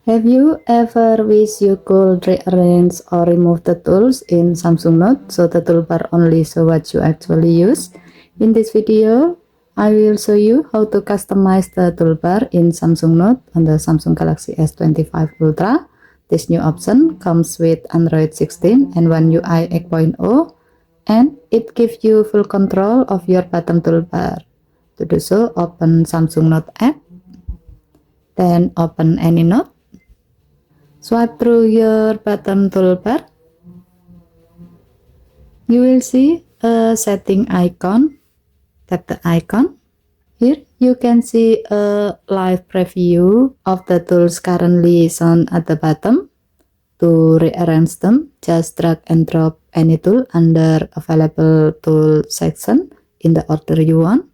Have you ever wished you could rearrange or remove the tools in Samsung Note so the toolbar only show what you actually use? In this video, I will show you how to customize the toolbar in Samsung Note on the Samsung Galaxy S25 Ultra. This new option comes with Android 16 and One UI 8.0, and it gives you full control of your bottom toolbar. To do so, open Samsung Note app, then open any note. Swipe through your bottom toolbar. You will see a setting icon. Tap the icon. Here you can see a live preview of the tools currently shown at the bottom. To rearrange them, just drag and drop any tool under available tool section in the order you want.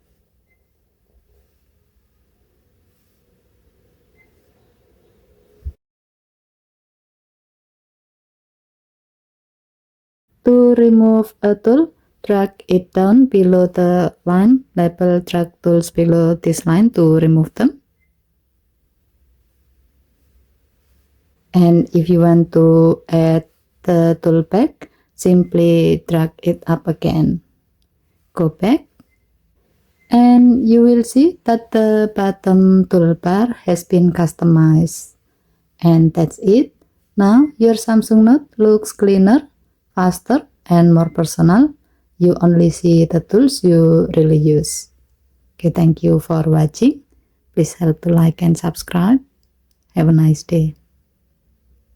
To remove a tool, drag it down below the line labeled drag tools below this line to remove them. And if you want to add the tool back, simply drag it up again. Go back, and you will see that the bottom toolbar has been customized. And that's it. Now your Samsung Note looks cleaner, faster, and more personal. You only see the tools you really use. Okay, thank you for watching. Please help to like and subscribe. Have a nice day.